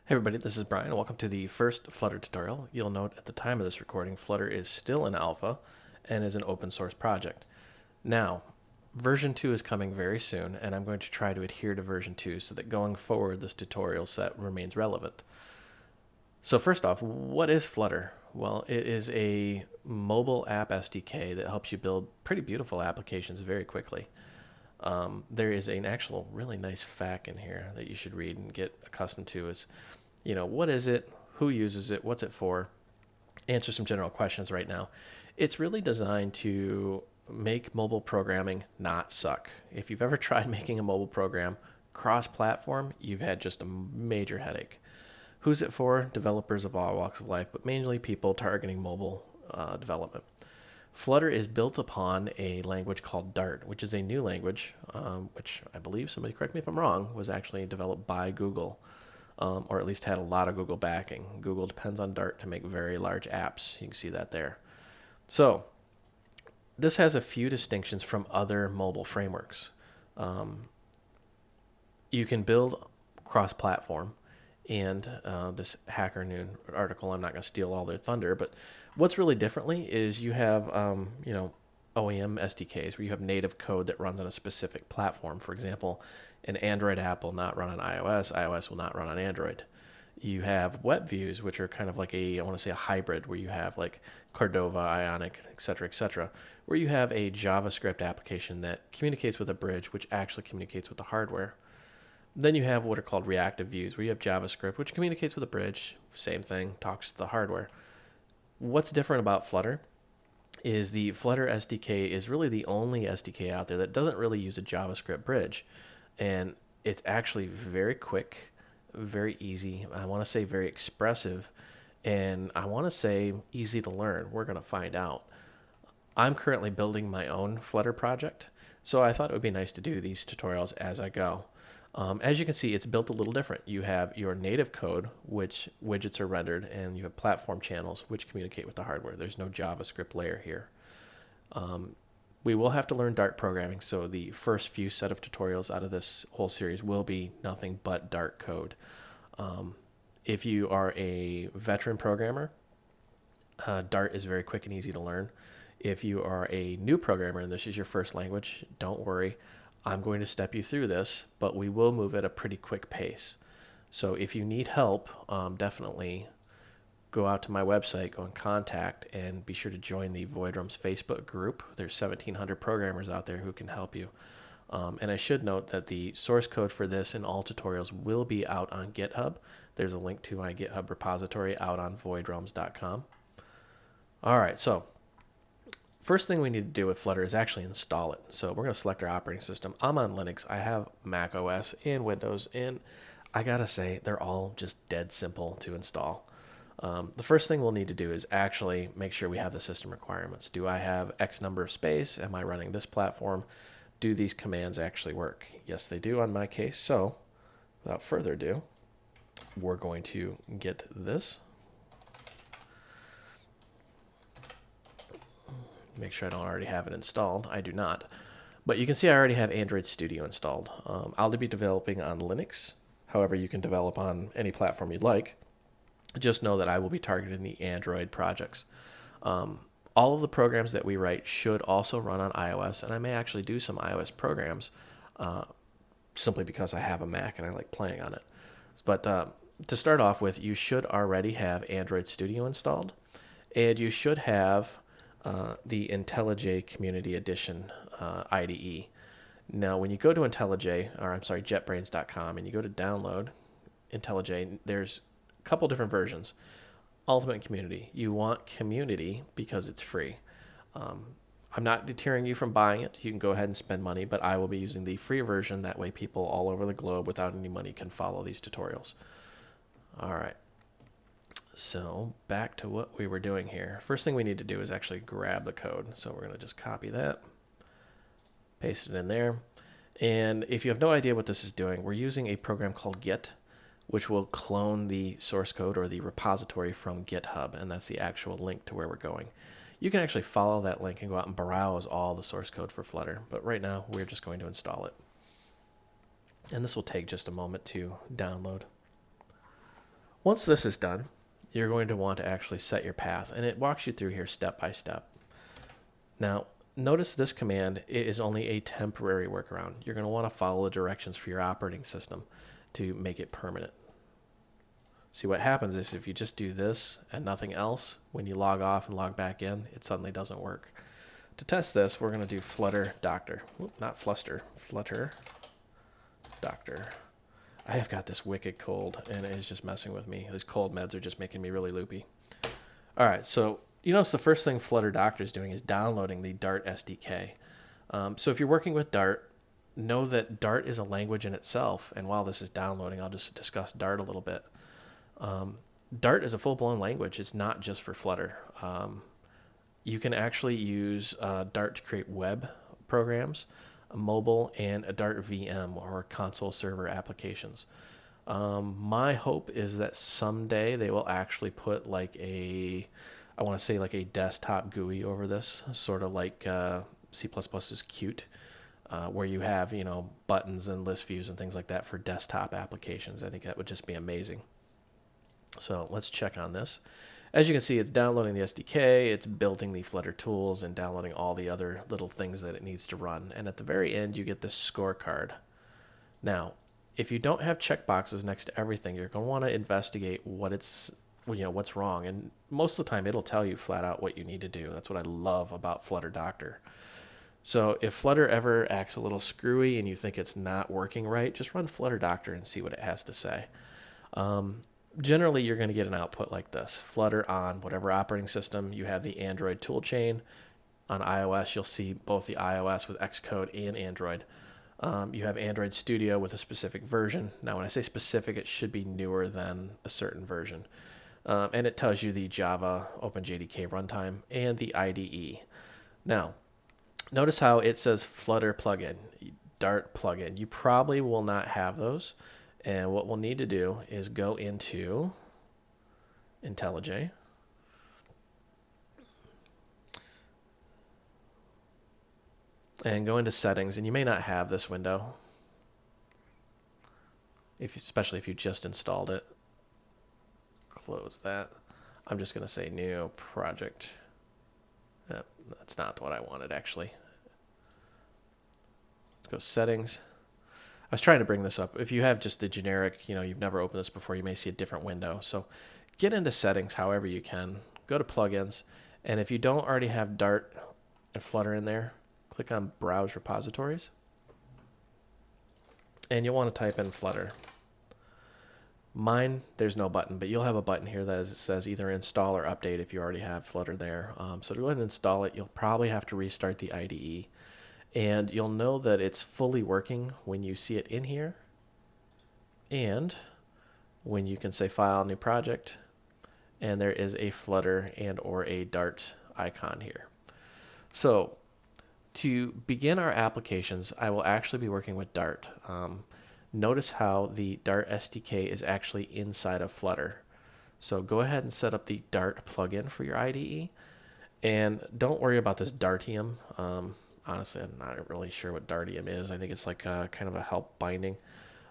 Hey everybody, this is Brian. Welcome to the first Flutter tutorial. You'll note at the time of this recording, Flutter is still in alpha and is an open source project. Now, version 2 is coming very soon, and I'm going to try to adhere to version 2 so that going forward this tutorial set remains relevant. So first off, what is Flutter? Well, it is a mobile app SDK that helps you build pretty beautiful applications very quickly. There is an actual really nice fact in here that you should read and get accustomed to is what is it? Who uses it? What's it for? Answer some general questions right now. It's really designed to make mobile programming not suck. If you've ever tried making a mobile program cross-platform, you've had just a major headache. Who's it for? Developers of all walks of life, but mainly people targeting mobile development. Flutter is built upon a language called Dart, which is a new language, which I believe, somebody correct me if I'm wrong, was actually developed by Google, or at least had a lot of Google backing. Google depends on Dart to make very large apps. You can see that there. So this has a few distinctions from other mobile frameworks. Um, you can build cross-platform, and this Hacker Noon article, I'm not going to steal all their thunder, but what's really differently is you have, OEM SDKs where you have native code that runs on a specific platform. For example, an Android app will not run on iOS. iOS will not run on Android. You have web views, which are kind of like I want to say a hybrid, where you have like Cordova, Ionic, et cetera, where you have a JavaScript application that communicates with a bridge, which actually communicates with the hardware. Then you have what are called reactive views, where you have JavaScript, which communicates with a bridge, same thing, talks to the hardware. What's different about Flutter is the Flutter SDK is really the only SDK out there that doesn't really use a JavaScript bridge. And it's actually very quick, very easy. I want to say very expressive, and I want to say easy to learn. We're going to find out. I'm currently building my own Flutter project, so I thought it would be nice to do these tutorials as I go. As you can see, it's built a little different. You have your native code, which widgets are rendered, and you have platform channels, which communicate with the hardware. There's no JavaScript layer here. Um, we will have to learn Dart programming, so the first few set of tutorials out of this whole series will be nothing but Dart code. Um, if you are a veteran programmer, Dart is very quick and easy to learn. If you are a new programmer and this is your first language, don't worry. I'm going to step you through this, but we will move at a pretty quick pace. So if you need help, definitely go out to my website, go in contact, and be sure to join the Voidrum's Facebook group. There's 1,700 programmers out there who can help you. And I should note that the source code for this and all tutorials will be out on GitHub. There's a link to my GitHub repository out on voidrums.com. All right, so first thing we need to do with Flutter is actually install it. So we're going to select our operating system. I'm on Linux. I have Mac OS and Windows, and I gotta say they're all just dead simple to install. The first thing we'll need to do is actually make sure we have the system requirements. Do I have X number of space? Am I running this platform? Do these commands actually work? Yes, they do on my case. So without further ado, we're going to get this. Make sure I don't already have it installed. I do not. But you can see I already have Android Studio installed. I'll be developing on Linux. However, you can develop on any platform you'd like. Just know that I will be targeting the Android projects. All of the programs that we write should also run on iOS, and I may actually do some iOS programs simply because I have a Mac and I like playing on it. But to start off with, you should already have Android Studio installed, and you should have the IntelliJ Community Edition IDE. Now, when you go to IntelliJ, or I'm sorry, JetBrains.com, and you go to download IntelliJ, there's a couple different versions. Ultimate Community. You want Community because it's free. Um, I'm not deterring you from buying it. You can go ahead and spend money, but I will be using the free version. That way people all over the globe without any money can follow these tutorials. All right. So back to what we were doing here. First thing we need to do is actually grab the code. So we're going to just copy that, paste it in there. And if you have no idea what this is doing, we're using a program called Git, which will clone the source code or the repository from GitHub, and that's the actual link to where we're going. You can actually follow that link and go out and browse all the source code for Flutter, but right now we're just going to install it. And this will take just a moment to download. Once this is done, you're going to want to actually set your path, and it walks you through here step by step. Now, notice this command is only a temporary workaround. You're going to want to follow the directions for your operating system to make it permanent. See, what happens is if you just do this and nothing else, when you log off and log back in, it suddenly doesn't work. To test this, we're going to do Flutter Doctor. Not Fluster, Flutter Doctor. I have got this wicked cold, and it is just messing with me. These cold meds are just making me really loopy. All right, so you notice the first thing Flutter Doctor is doing is downloading the Dart SDK. So if you're working with Dart, know that Dart is a language in itself, and while this is downloading, I'll just discuss Dart a little bit. Dart is a full-blown language. It's not just for Flutter. You can actually use Dart to create web programs, mobile, and a Dart VM or console server applications. My hope is that someday they will actually put like I want to say like a desktop GUI over this, sort of like C++'s Qt, where you have, buttons and list views and things like that for desktop applications. I think that would just be amazing. So let's check on this. As you can see, it's downloading the SDK, it's building the Flutter tools, and downloading all the other little things that it needs to run. And at the very end, you get this scorecard. Now, if you don't have checkboxes next to everything, you're going to want to investigate what's wrong. And most of the time, it'll tell you flat out what you need to do. That's what I love about Flutter Doctor. So if Flutter ever acts a little screwy and you think it's not working right, just run Flutter Doctor and see what it has to say. Generally, you're going to get an output like this. Flutter on whatever operating system. You have the Android toolchain. On iOS, you'll see both the iOS with Xcode and Android. You have Android Studio with a specific version. Now, when I say specific, it should be newer than a certain version. And it tells you the Java OpenJDK runtime and the IDE. Now, notice how it says Flutter plugin, Dart plugin. You probably will not have those. And what we'll need to do is go into IntelliJ. And go into settings, and you may not have this window, especially if you just installed it. Close that. I'm just going to say new project. That's not what I wanted, actually. Let's go settings. I was trying to bring this up. If you have just the generic, you've never opened this before, you may see a different window. So get into settings however you can. Go to plugins, and if you don't already have Dart and Flutter in there, click on Browse Repositories, and you'll want to type in Flutter. Mine, there's no button, but you'll have a button here that says either install or update if you already have Flutter there. So to go ahead and install it, you'll probably have to restart the IDE. And you'll know that it's fully working when you see it in here, and when you can say File, New Project, and there is a Flutter and or a Dart icon here. So to begin our applications, I will actually be working with Dart. Notice how the Dart SDK is actually inside of Flutter. So go ahead and set up the Dart plugin for your IDE, and don't worry about this Dartium. Honestly, I'm not really sure what Dartium is. I think it's like kind of a help binding.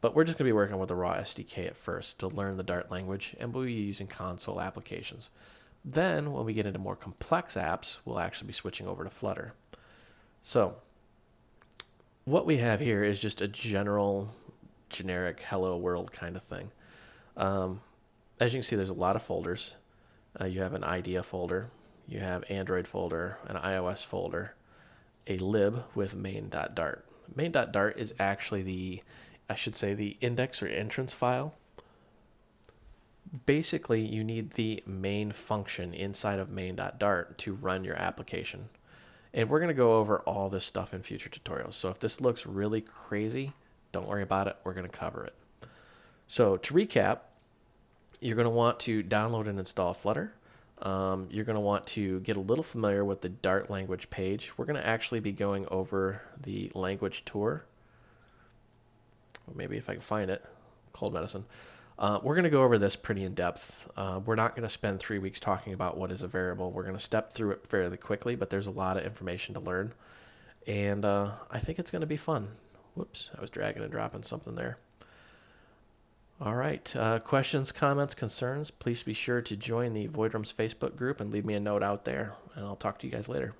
But we're just going to be working with the raw SDK at first to learn the Dart language, and we'll be using console applications. Then, when we get into more complex apps, we'll actually be switching over to Flutter. So, what we have here is just a generic hello world kind of thing. As you can see, there's a lot of folders. You have an IDEA folder, you have Android folder, an iOS folder, a lib with main.dart. Main.dart is actually the index or entrance file. Basically, you need the main function inside of main.dart to run your application. And we're going to go over all this stuff in future tutorials. So if this looks really crazy, don't worry about it. We're going to cover it. So to recap, you're going to want to download and install Flutter. You're going to want to get a little familiar with the Dart language page. We're going to actually be going over the language tour. Or maybe if I can find it, cold medicine. We're going to go over this pretty in depth. We're not going to spend 3 weeks talking about what is a variable. We're going to step through it fairly quickly, but there's a lot of information to learn. And I think it's going to be fun. Whoops, I was dragging and dropping something there. All right. Questions, comments, concerns, please be sure to join the Voidrums Facebook group and leave me a note out there, and I'll talk to you guys later.